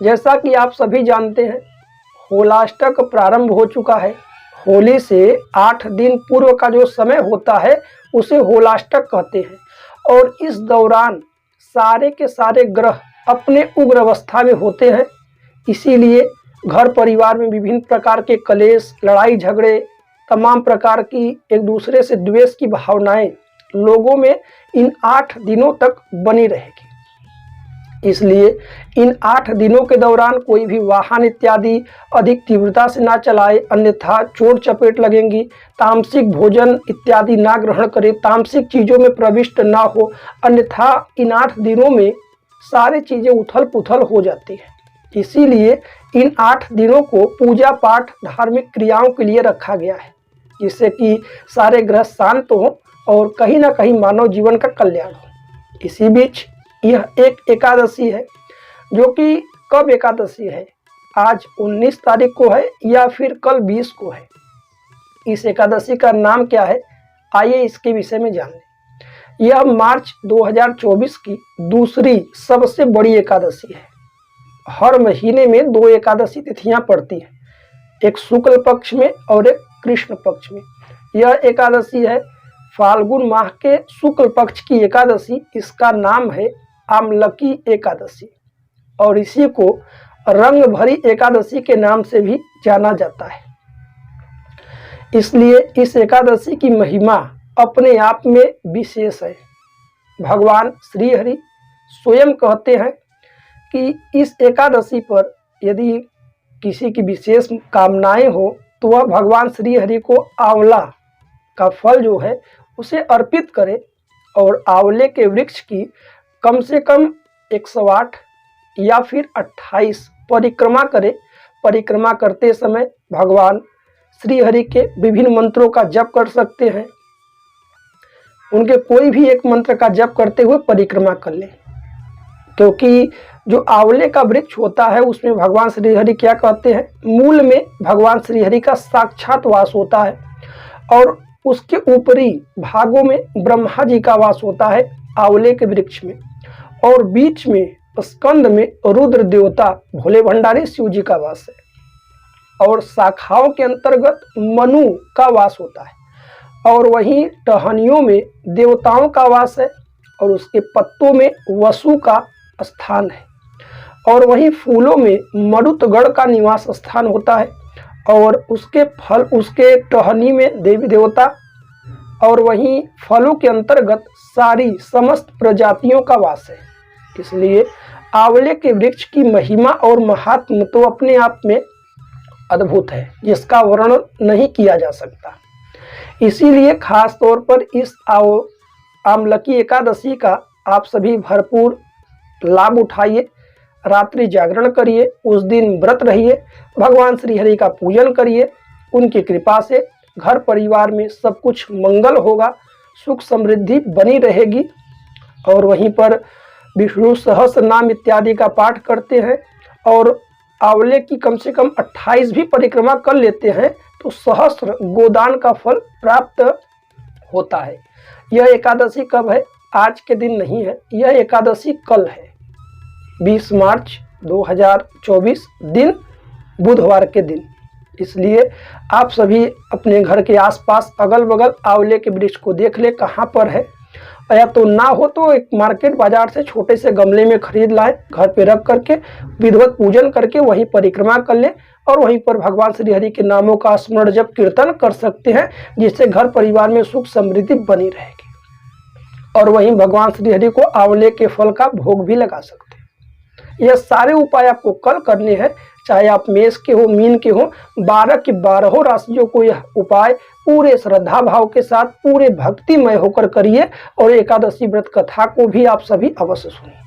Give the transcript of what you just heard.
जैसा कि आप सभी जानते हैं, होलाष्टक प्रारंभ हो चुका है। होली से 8 दिन पूर्व का जो समय होता है उसे होलाष्टक कहते हैं और इस दौरान सारे के सारे ग्रह अपने उग्र अवस्था में होते हैं। इसीलिए घर परिवार में विभिन्न प्रकार के कलेश, लड़ाई झगड़े, तमाम प्रकार की एक दूसरे से द्वेष की भावनाएं लोगों में इन 8 दिनों तक बनी रहेगी। इसलिए इन 8 दिनों के दौरान कोई भी वाहन इत्यादि अधिक तीव्रता से ना चलाए, अन्यथा चोट चपेट लगेंगी। तामसिक भोजन इत्यादि ना ग्रहण करें, तामसिक चीज़ों में प्रविष्ट ना हो, अन्यथा इन 8 दिनों में सारी चीज़ें उथल पुथल हो जाती हैं। इसीलिए इन 8 दिनों को पूजा पाठ, धार्मिक क्रियाओं के लिए रखा गया है, जिससे कि सारे ग्रह शांत हों और कहीं ना कहीं मानव जीवन का कल्याण हो। इसी बीच यह एक एकादशी है, जो कि कब एकादशी है, आज 19 तारीख को है या फिर कल 20 को है। इस एकादशी का नाम क्या है, आइए इसके विषय में जान लें। यह मार्च 2024 की दूसरी सबसे बड़ी एकादशी है। हर महीने में 2 एकादशी तिथियां पड़ती हैं, एक शुक्ल पक्ष में और एक कृष्ण पक्ष में। यह एकादशी है फाल्गुन माह के शुक्ल पक्ष की एकादशी। इसका नाम है आमलकी एकादशी और इसी को रंग भरी एकादशी के नाम से भी जाना जाता है। इसलिए इस एकादशी की महिमा अपने आप में विशेष है। भगवान श्री हरि स्वयं कहते हैं कि इस एकादशी पर यदि किसी की विशेष कामनाएं हो तो वह भगवान श्री हरि को आंवला का फल जो है उसे अर्पित करे और आंवले के वृक्ष की कम से कम 108 या फिर 28 परिक्रमा करे। परिक्रमा करते समय भगवान श्री हरि के विभिन्न मंत्रों का जप कर सकते हैं। उनके कोई भी एक मंत्र का जप करते हुए परिक्रमा कर लें, क्योंकि जो आंवले का वृक्ष होता है उसमें भगवान श्री हरि क्या कहते हैं, मूल में भगवान श्री हरि का साक्षात वास होता है और उसके ऊपरी भागों में ब्रह्मा जी का वास होता है आंवले के वृक्ष में, और बीच में स्कंद में रुद्र देवता भोले भंडारी शिव जी का वास है और शाखाओं के अंतर्गत मनु का वास होता है और वहीं टहनियों में देवताओं का वास है और उसके पत्तों में वसु का स्थान है और वहीं फूलों में मरुतगढ़ का निवास स्थान होता है और उसके फल, उसके टहनी में देवी देवता और वहीं फलों के अंतर्गत सारी समस्त प्रजातियों का वास है। इसलिए आंवले के वृक्ष की महिमा और महात्म तो अपने आप में अद्भुत है, जिसका वर्णन नहीं किया जा सकता। इसीलिए खास तौर पर इस आमलकी एकादशी का आप सभी भरपूर लाभ उठाइए, रात्रि जागरण करिए, उस दिन व्रत रहिए, भगवान श्री हरि का पूजन करिए। उनकी कृपा से घर परिवार में सब कुछ मंगल होगा, सुख समृद्धि बनी रहेगी। और वहीं पर विष्णु सहस्त्र नाम इत्यादि का पाठ करते हैं और आंवले की कम से कम 28 भी परिक्रमा कर लेते हैं तो सहस्त्र गोदान का फल प्राप्त होता है। यह एकादशी कब है, आज के दिन नहीं है, यह एकादशी कल है, 20 मार्च 2024 दिन बुधवार के दिन। इसलिए आप सभी अपने घर के आसपास अगल बगल आंवले के वृक्ष को देख ले कहाँ पर है, या तो ना हो तो एक मार्केट बाजार से छोटे से गमले में खरीद लाएं, घर पे रख करके विधिवत पूजन करके वहीं परिक्रमा कर लें और वहीं पर भगवान श्री हरि के नामों का स्मरण जप कीर्तन कर सकते हैं, जिससे घर परिवार में सुख समृद्धि बनी रहेगी। और वहीं भगवान श्री हरि को आंवले के फल का भोग भी लगा सकते हैं। यह सारे उपाय आपको कल करने हैं, चाहे आप मेष के हो, मीन के हो, 12 की 12 राशियों को यह उपाय पूरे श्रद्धा भाव के साथ पूरे भक्तिमय होकर करिए और एकादशी व्रत कथा को भी आप सभी अवश्य सुनिए।